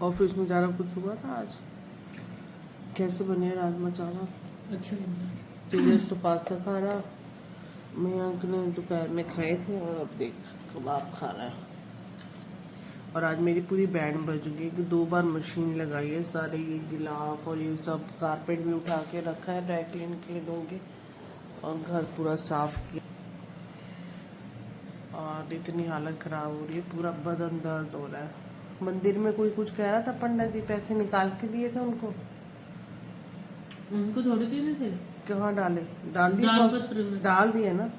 Office में ज़्यादा कुछ हुआ था आज? कैसे बने राजमा चावल? अच्छा बना। तेजस तो पास्ता खा रहा, मयंक ने दोपहर में खाए थे और अब देख कबाब खा रहा है। और आज मेरी पूरी बैंड बज गई कि 2 बार मशीन लगाई है, सारे ये गिलाफ और ये सब कारपेट भी उठा के रखा है, ड्राई क्लीन के लिए दूंगी। और घर पूरा साफ किया और इतनी हालत खराब हो रही है, पूरा बदन दर्द हो रहा है। मंदिर में कोई कुछ कह रहा था, पंडित जी पैसे निकाल के दिए थे उनको। उनको थोड़े देने थे। कहाँ डाले? डाल दिए दान बॉक्स? पत्र में। डाल दिए ना,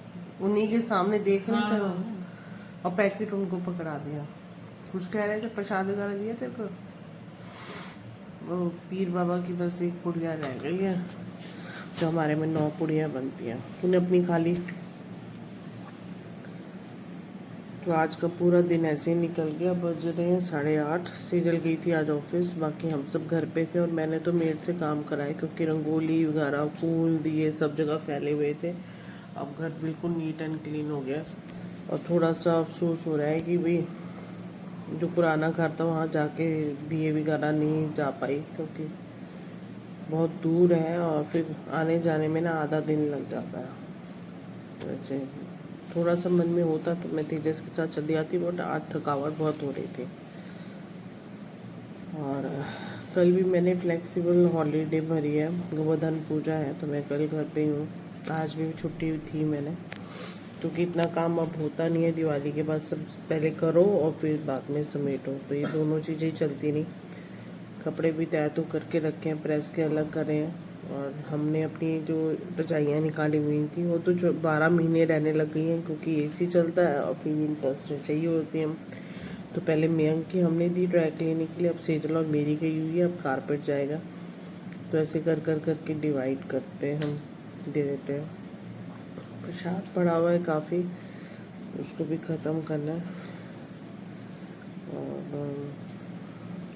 उन्हीं के सामने देख रहे थे वो। हाँ। और पैकेट उनको पकड़ा दिया। कुछ कह रहे थे प्रसाद वगैरह दिए थे को। वो पीर बाबा की बस एक पुड़िया रह गई है, जो हमारे में 9 पुड़ियाँ बनती हैं। तूने अपनी खा ली? तो आज का पूरा दिन ऐसे ही निकल गया। बज रहे हैं 8:30। सीजल गई थी आज ऑफिस, बाकी हम सब घर पे थे। और मैंने तो मेड से काम कराया क्योंकि रंगोली वगैरह फूल दिए सब जगह फैले हुए थे। अब घर बिल्कुल नीट एंड क्लीन हो गया। और थोड़ा सा अफसोस हो रहा है कि भाई जो पुराना घर था वहाँ जाके दिए वगैरह नहीं जा पाई, क्योंकि बहुत दूर है और फिर आने जाने में ना आधा दिन लग जाता है। वैसे थोड़ा सा मन में होता तो मैं तेजस के साथ चली जाती, बट आज थकावट बहुत हो रही थी। और कल भी मैंने फ्लेक्सिबल हॉलीडे भरी है, गोवर्धन पूजा है तो मैं कल घर पे ही हूँ। आज भी छुट्टी थी मैंने, क्योंकि इतना काम अब होता नहीं है। दिवाली के बाद सब पहले करो और फिर बाद में समेटो, तो ये दोनों चीज़ें ही चलती नहीं। कपड़े भी तय तो करके रखे हैं, प्रेस के अलग करे हैं। और हमने अपनी जो रजाइयाँ निकाली हुई थी वो तो जो 12 महीने रहने लग गई हैं, क्योंकि एसी चलता है और फिर विंटर्स में चाहिए होती हैं। तो पहले मयंक की हमने दी ड्राई क्लीनिंग के लिए, अब सेजल और मेरी गई हुई है, अब कारपेट जाएगा। तो ऐसे कर कर करके डिवाइड करते हैं, हम दे देते हैं। प्रसाद पड़ा हुआ है काफ़ी, उसको भी ख़त्म करना है। और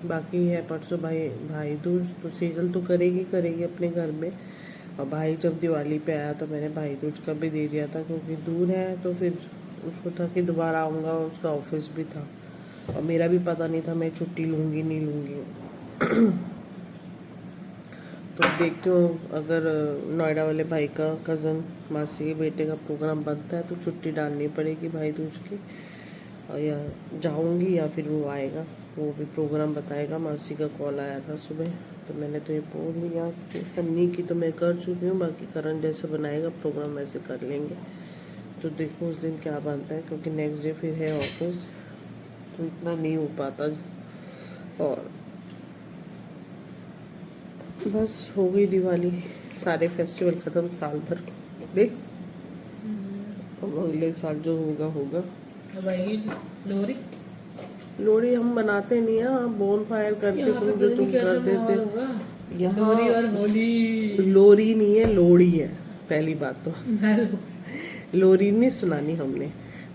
बाकी है परसों भाई दूज, तो सेजल तो करेगी अपने घर में। और भाई जब दिवाली पे आया तो मैंने भाई दूज का भी दे दिया था, क्योंकि दूर है तो फिर उसको था कि दोबारा आऊँगा, उसका ऑफिस भी था और मेरा भी पता नहीं था मैं छुट्टी लूँगी नहीं लूँगी। तो देखती हूँ, अगर नोएडा वाले भाई का कज़न मासी के बेटे का प्रोग्राम बनता है तो छुट्टी डालनी पड़ेगी भाई दूज की, और या जाऊँगी या फिर वो आएगा, वो भी प्रोग्राम बताएगा। मासी का कॉल आया था सुबह, तो मैंने तो ये बोल दिया कि सन्नी की तो मैं कर चुकी हूँ, बाकी करण जैसे बनाएगा प्रोग्राम वैसे कर लेंगे। तो देखो उस दिन क्या बनता है, क्योंकि नेक्स्ट डे फिर है ऑफिस, तो इतना नहीं हो पाता। और बस हो गई दिवाली, सारे फेस्टिवल ख़त्म साल भर। देख अब अगले साल जो होगा होगा। अब आएगी लोहड़ी। लोहड़ी हम बनाते नहीं हैं, हम बोन फायर करके यहाँ पे तुम पता जो नहीं तुम कैसा कर देते। माहौल होगा। यहाँ लोहड़ी और होली। लोरी नहीं है, लोहड़ी है पहली बात तो। हेलो। लोरी नहीं सुनानी हमने।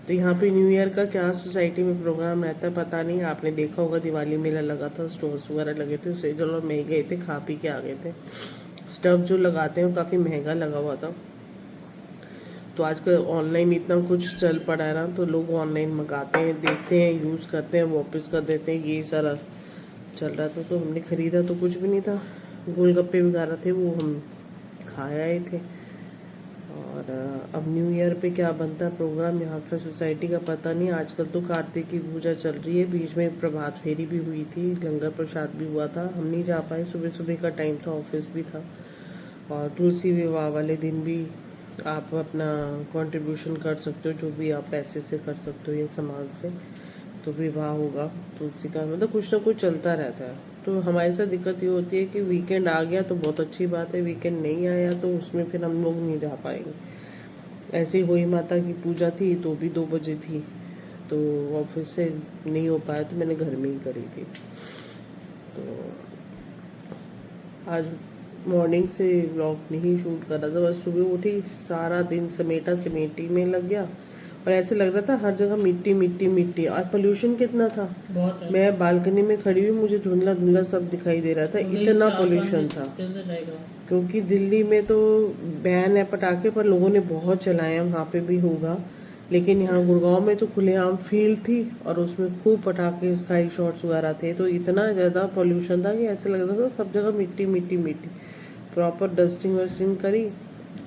तो यहाँ पे न्यू ईयर का क्या सोसाइटी में प्रोग्राम रहता है पता नहीं। आपने देखा होगा दिवाली मेला लगा था, स्टोर्स वगैरह लगे थे, सेजल और मैं गए थे, खा पी के आ गए थे। स्टफ जो लगाते हैं काफ़ी महंगा लगा हुआ था। तो आजकल ऑनलाइन इतना कुछ चल पड़ा है ना, तो लोग ऑनलाइन मंगाते हैं, देखते हैं, यूज़ करते हैं, वापस कर देते हैं, यही सारा चल रहा था। तो हमने ख़रीदा तो कुछ भी नहीं था, गोलगप्पे वगैरह थे वो हम खा आए थे। और अब न्यू ईयर पे क्या बनता है प्रोग्राम यहाँ का सोसाइटी का पता नहीं। आजकल तो कार्तिक की पूजा चल रही है, बीच में प्रभात फेरी भी हुई थी, लंगर प्रसाद भी हुआ था, हम नहीं जा पाए, सुबह सुबह का टाइम था, ऑफिस भी था। और तुलसी विवाह वाले दिन भी आप अपना कंट्रीब्यूशन कर सकते हो, जो भी आप पैसे से कर सकते हो या सामान से, तो विवाह होगा तुलसी का, मतलब कुछ ना कुछ चलता रहता है। तो हमारे साथ दिक्कत ये होती है कि वीकेंड आ गया तो बहुत अच्छी बात है, वीकेंड नहीं आया तो उसमें फिर हम लोग नहीं जा पाएंगे। ऐसे ही होई माता की पूजा थी तो भी 2 बजे थी, तो ऑफिस से नहीं हो पाया तो मैंने घर में ही करी थी। तो आज मॉर्निंग से व्लॉग नहीं शूट कर रहा था, बस सुबह उठी सारा दिन समेटा समेटी में लग गया। और ऐसे लग रहा था हर जगह मिट्टी मिट्टी मिट्टी, और पोल्यूशन कितना था। बहुत है। मैं बालकनी में खड़ी हुई, मुझे धुंधला धुंधला सब दिखाई दे रहा था, इतना पोल्यूशन था। क्योंकि दिल्ली में तो बैन है पटाखे, पर लोगों ने बहुत चलाए हैं, वहाँ पे भी होगा। लेकिन यहाँ गुड़गांव में तो खुलेआम फील्ड थी और उसमें खूब पटाखे स्काई शॉट्स वगैरह थे, तो इतना ज़्यादा पॉल्यूशन था कि ऐसे लग रहा था सब जगह मिट्टी मिट्टी मिट्टी। प्रॉपर डस्टिंग वस्टिंग करी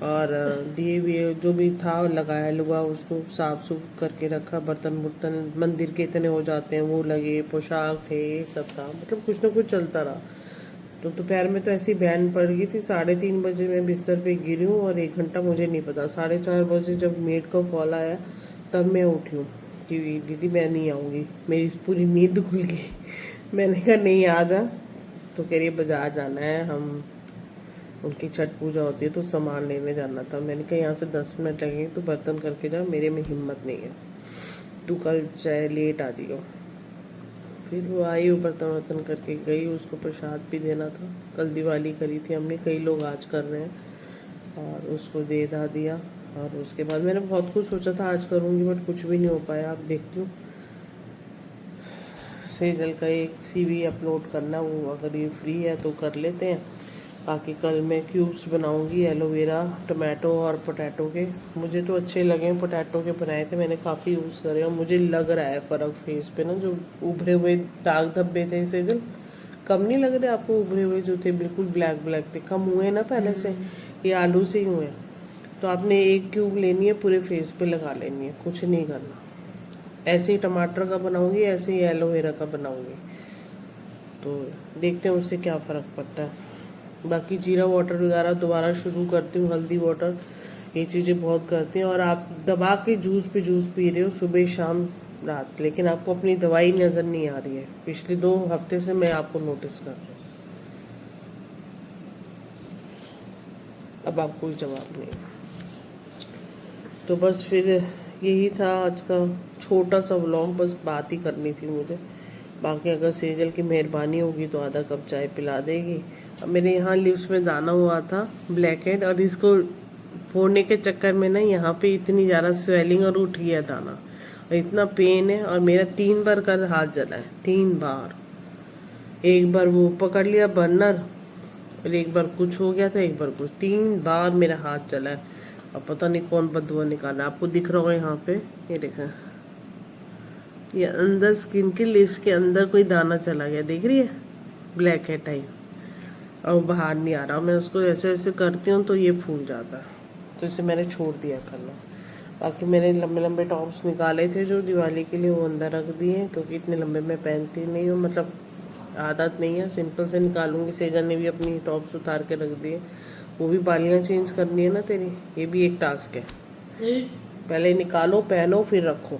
और दिए हुए जो भी था लगाया लुगा उसको साफ सुफ करके रखा। बर्तन बुर्तन मंदिर के इतने हो जाते हैं वो लगे, पोशाक थे, ये सब था, मतलब कुछ ना कुछ चलता रहा। तो दोपहर में तो ऐसी बैन पड़ गई थी, 3:30 बजे मैं बिस्तर पे गिरी हूँ और 1 घंटा मुझे नहीं पता। 4:30 बजे जब मेड का कॉल आया तब मैं उठी हूँ कि दीदी मैं नहीं आऊँगी, मेरी पूरी नींद खुल गई। मैंने कहा नहीं आ जा, तो कह रही है बाजार जाना है, हम उनकी छठ पूजा होती है तो सामान लेने जाना था। मैंने कहा यहाँ से 10 मिनट लगेंगे तो बर्तन करके जा, मेरे में हिम्मत नहीं है, तू कल चाहे लेट आ जाइयो। फिर वो आई, वो बर्तन वर्तन करके गई, उसको प्रसाद भी देना था। कल दिवाली करी थी हमने, कई लोग आज कर रहे हैं, और उसको दे दा दिया। और उसके बाद मैंने बहुत कुछ सोचा था आज करूँगी बट कुछ भी नहीं हो पाया। आप देखती हूँ सेजल का एक CV अपलोड करना, वो अगर ये फ्री है तो कर लेते हैं। बाकी कल मैं क्यूब्स बनाऊंगी एलोवेरा, टमाटो और पोटैटो के। मुझे तो अच्छे लगे, पोटैटो के बनाए थे मैंने, काफ़ी यूज़ करे और मुझे लग रहा है फ़र्क फेस पे ना। जो उभरे हुए दाग धब्बे थे सेजल, कम नहीं लग रहे आपको? उभरे हुए जो थे बिल्कुल ब्लैक ब्लैक थे, कम हुए ना पहले से? ये आलू से ही हुए। तो आपने एक क्यूब लेनी है, पूरे फेस पे लगा लेनी है, कुछ नहीं करना। ऐसे ही टमाटर का बनाऊंगी, ऐसे ही एलोवेरा का बनाऊंगी, तो देखते हैं उससे क्या फ़र्क पड़ता है। बाकी जीरा वाटर वगैरह दोबारा शुरू करती हूँ, हल्दी वाटर, ये चीज़ें बहुत करती हैं। और आप दबा के जूस पे जूस पी रहे हो सुबह शाम रात, लेकिन आपको अपनी दवाई नज़र नहीं आ रही है। पिछले 2 हफ्ते से मैं आपको नोटिस कर रही हूँ, अब आपको कोई जवाब नहीं। तो बस फिर यही था आज का छोटा सा व्लॉग, बस बात ही करनी थी मुझे। बाकी अगर सेजल की मेहरबानी होगी तो आधा कप चाय पिला देगी। अब मेरे यहाँ लिप्स में दाना हुआ था ब्लैक हेड, और इसको फोड़ने के चक्कर में ना यहाँ पे इतनी ज़्यादा स्वेलिंग और उठ गया दाना, और इतना पेन है। और मेरा 3 बार कल हाथ जला है, 3 बार। एक बार वो पकड़ लिया बर्नर, और एक बार कुछ हो गया था, एक बार कुछ, 3 बार मेरा हाथ जला है। अब पता नहीं कौन बदबू निकाला। आपको दिख रहा होगा यहाँ पे, ये देखा, ये अंदर स्किन के लिप्स के अंदर कोई दाना चला गया, देख रही है, ब्लैक है टाइप, और वो बाहर नहीं आ रहा। मैं उसको ऐसे ऐसे करती हूँ तो ये फूल जाता है, तो इसे मैंने छोड़ दिया करना। बाकी मैंने लंबे लंबे टॉप्स निकाले थे जो दिवाली के लिए, वो अंदर रख दिए हैं, क्योंकि इतने लंबे मैं पहनती नहीं हूँ, मतलब आदत नहीं है, सिंपल से निकालूंगी। सेजन ने भी अपनी टॉप्स उतार के रख दिए, वो भी बालियाँ चेंज करनी है ना तेरी, ये भी एक टास्क है। पहले निकालो, पहनो, फिर रखो।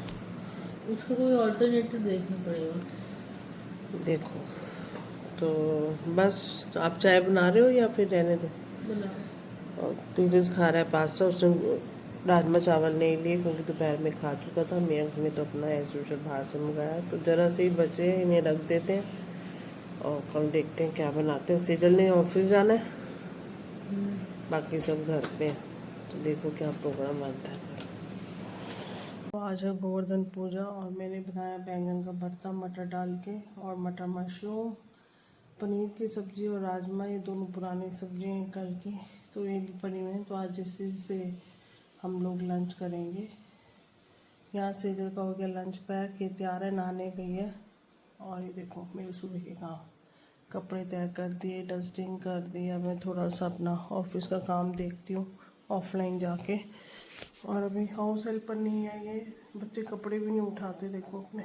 उसका कोई ऑल्टरनेटिव देखना पड़ेगा। देखो, तो बस आप चाय बना रहे हो या फिर रहने दो? बनाओ। और धीरज खा रहा है पास्ता, उसने राजमा चावल नहीं लिए क्योंकि दोपहर में खा चुका था। मेरे ने तो अपना एज यूजुअल बाहर से मंगाया, तो ज़रा से ही बचे हैं, इन्हें रख देते हैं और कल देखते हैं क्या बनाते हैं। सेजल ने ऑफिस जाना है, बाकी सब घर पे हैं, तो देखो क्या प्रोग्राम बनता है। तो आज है गोवर्धन पूजा और मैंने बनाया बैंगन का भरता मटर डाल के, और मटर मशरूम, पनीर की सब्ज़ी और राजमा, ये दोनों पुरानी सब्जियां हैं कल की, तो ये भी पड़ी हुई हैं। तो आज इसी से हम लोग लंच करेंगे। यहाँ सेजल का हो गया लंच पैक, ये तैयार है, नहाने गई है। और ये देखो मेरे सुबह के काम, कपड़े तय कर दिए, डस्टिंग कर दी। अब मैं थोड़ा सा अपना ऑफिस का काम देखती हूँ ऑफलाइन जाके। और अभी हाउस हेल्पर नहीं आई है, बच्चे कपड़े भी नहीं उठाते, देखो अपने,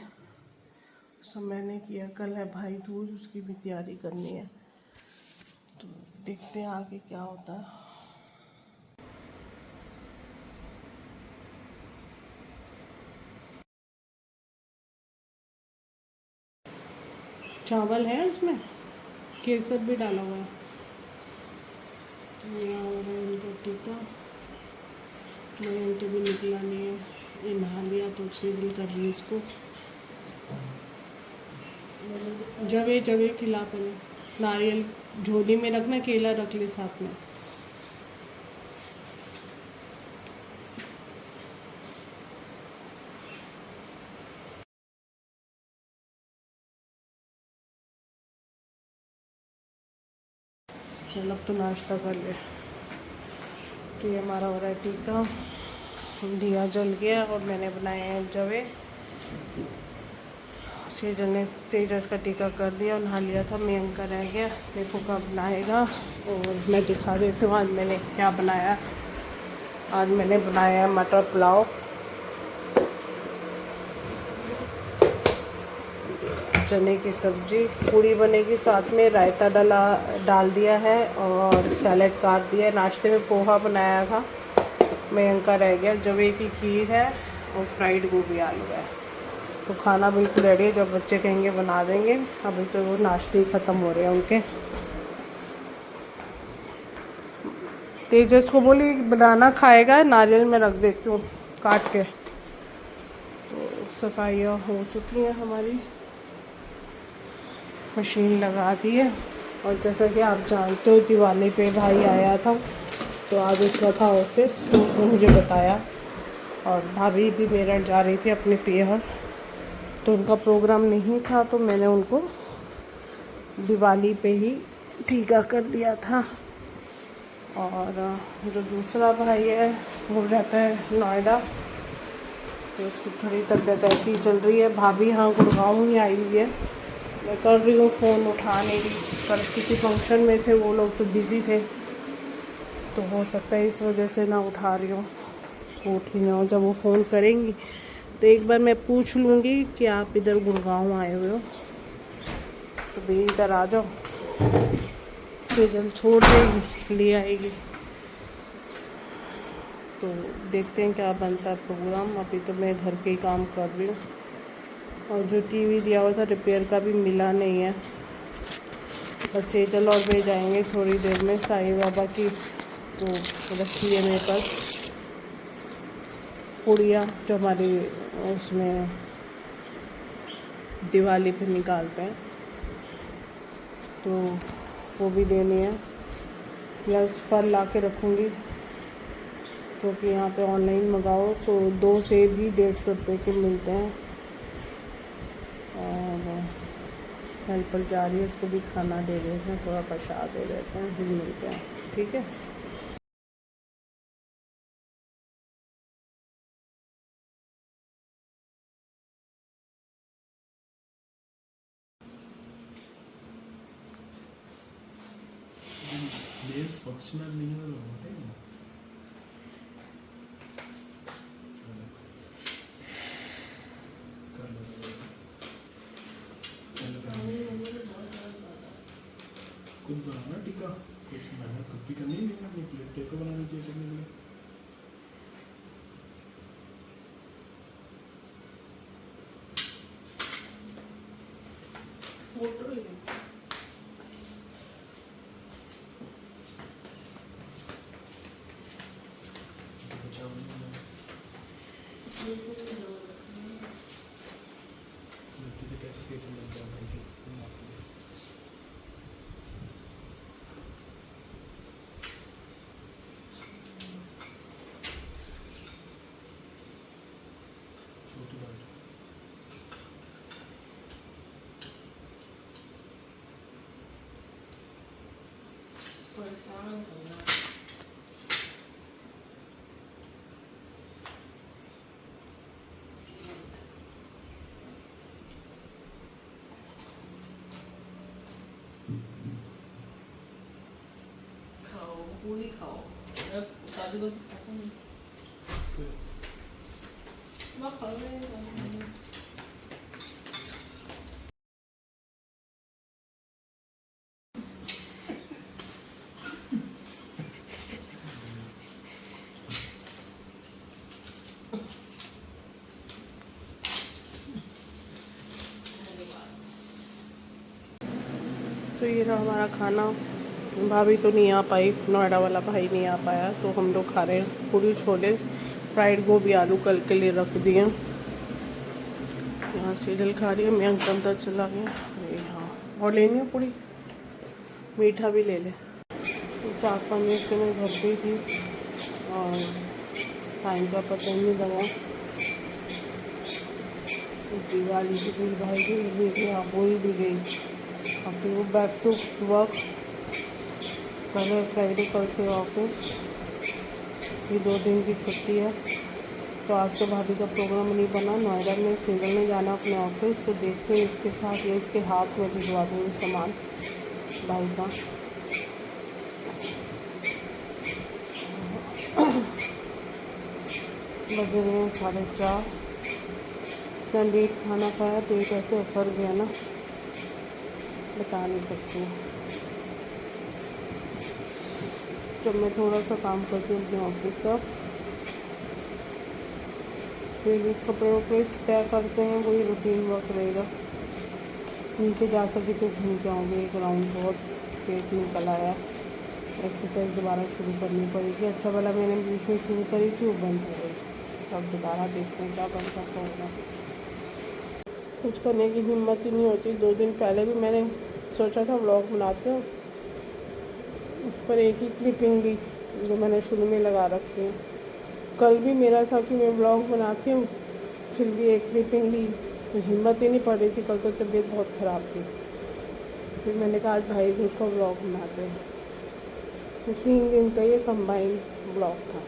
सब मैंने किया। कल है भाई दूज, उसकी भी तैयारी करनी है, तो देखते हैं आगे क्या होता है। चावल है उसमें, केसर भी डाला हुआ है। तो यहाँ हो रहा है इनका टीका, मेरे भी निकला नहीं है, ये नहा लिया तो सीरियल कर रही है इसको। जगह जगह खिला पहले, नारियल झोली में रखना, केला रख ले साथ में। चल अब तो नाश्ता कर ले। तो ये हमारा हो रहा है टीका, दिया जल गया और मैंने बनाए हैं जवे। सेजल ने तेजस का टीका कर दिया और नहा लिया था। मयंक का रह गया, देखो कब बनाएगा। और मैं दिखा देती हूँ आज मैंने क्या बनाया। आज मैंने बनाया है मटर पुलाव, चने की सब्जी, पूड़ी बनेगी, साथ में रायता डाल दिया है और सैलेड काट दिया है। नाश्ते में पोहा बनाया था, मयंक का रह गया। जवे की खीर है और फ्राइड गोभी आलू है। तो खाना बिल्कुल रेडी है, जब बच्चे कहेंगे बना देंगे। अभी तो वो नाश्ते ही ख़त्म हो रहे हैं उनके। तेजस को बोली बनाना खाएगा, नारियल में रख देती हूँ काट के। तो सफाइयाँ हो चुकी हैं हमारी, मशीन लगा दी है। और जैसा कि आप जानते हो दिवाली पे भाई आया था, तो आज उसका था ऑफिस, तो उसने मुझे बताया। और भाभी भी मेरठ जा रही थी अपने पीहर, तो उनका प्रोग्राम नहीं था, तो मैंने उनको दिवाली पे ही टीका कर दिया था। और जो दूसरा भाई है वो रहता है नोएडा, तो उसकी थोड़ी तबीयत ऐसी ही चल रही है। भाभी हाँ गुड़गांव ही आई हुई है, मैं कर रही हूँ फ़ोन, उठा नहीं रही। कल किसी फंक्शन में थे वो लोग, तो बिज़ी थे, तो हो सकता है इस वजह से ना उठा रही हूँ। उठ ही ना हो, जब वो फ़ोन करेंगी तो एक बार मैं पूछ लूँगी कि आप इधर गुड़गांव आए हुए हो तो भी इधर आ जाओ। सेजल छोड़ देगी, ले आएगी। तो देखते हैं क्या बनता है प्रोग्राम। अभी तो मैं घर के ही काम कर रही हूँ। और जो टीवी दिया हुआ था रिपेयर का भी मिला नहीं है। बस सेजल और वे जाएंगे थोड़ी देर में साईं बाबा की, तो रखी है मेरे पास पुड़िया जो हमारी उसमें दिवाली पे निकालते हैं, तो वो भी देनी है। प्लस फल ला के रखूँगी, क्योंकि यहाँ पे ऑनलाइन मंगाओ तो 2 सेब भी 150 रुपये के मिलते हैं। और हेल्पर जा रही है, इसको भी खाना दे देते हैं, थोड़ा प्रसाद दे देते हैं, फिर मिलते हैं, ठीक है। फंक्शनल नहीं होते हैं। कुछ बनाना टीका, कुछ मेहनत खुद भी करनी है, अपनी प्लेट टेको बनानी चाहिए करने के लिए। कैसे कैसे लग जाएगा छोटी बात। परेशान होना। खाओ पूरी खाओ, अब शादी को खाता नहीं। मैं खा रही हूँ। तो ये रहा हमारा खाना। भाभी तो नहीं आ पाई, नोएडा वाला भाई नहीं आ पाया, तो हम लोग खा रहे हैं पूरी छोले, फ्राइड गोभी आलू कल के लिए रख दिए। यहाँ सीरियल खा रही है, मैं अंदर चला गया। हाँ, और लेनी है पूरी, मीठा भी ले ले। 4-5 मिनट से मैं घर पे थी और टाइम का पता नहीं लगा। दिवाली की फिर भाई भी वो ही भी गई, और फिर वो बैक टू वर्क। कल है फ्राइडे, कल से ऑफिस, फिर 2 दिन की छुट्टी है। तो आज तो भाभी का प्रोग्राम नहीं बना। नोएडा में सिंगल में जाना अपने ऑफिस, तो देखते हैं इसके साथ या इसके हाथ में भिजवा दूँगी सामान भाई का। बज रहे हैं 4:30। इतना लेट खाना खाया, पेट ऐसे उफर गया ना, बता नहीं सकती। जब मैं थोड़ा सा काम करती हूँ अपने ऑफिस का, फिर भी कपड़े वपड़े तय करते हैं, वही रूटीन वर्क रहेगा। नीचे जा सके तो घूम के आऊँगी एक राउंड, बहुत पेट निकल आया। एक्सरसाइज दोबारा शुरू करनी पड़ेगी। अच्छा भला मैंने बीच में शुरू करी थी, वो बंद हो गई। तब दोबारा देखते हैं क्या बन सकता होगा। कुछ करने की हिम्मत ही नहीं होती। 2 दिन पहले भी मैंने सोचा था व्लॉग बनाते हो, पर एक ही क्लिपिंग ली जो मैंने शुरू में लगा रखी है। कल भी मेरा था कि मैं व्लॉग बनाती हूँ, फिर भी एक क्लिपिंग ली, तो हिम्मत ही नहीं पड़ रही थी। कल तो तबीयत बहुत ख़राब थी, फिर मैंने कहा आज भाई दूध का व्लॉग बनाते हैं। तो 3 दिन का ये कंबाइंड व्लॉग था।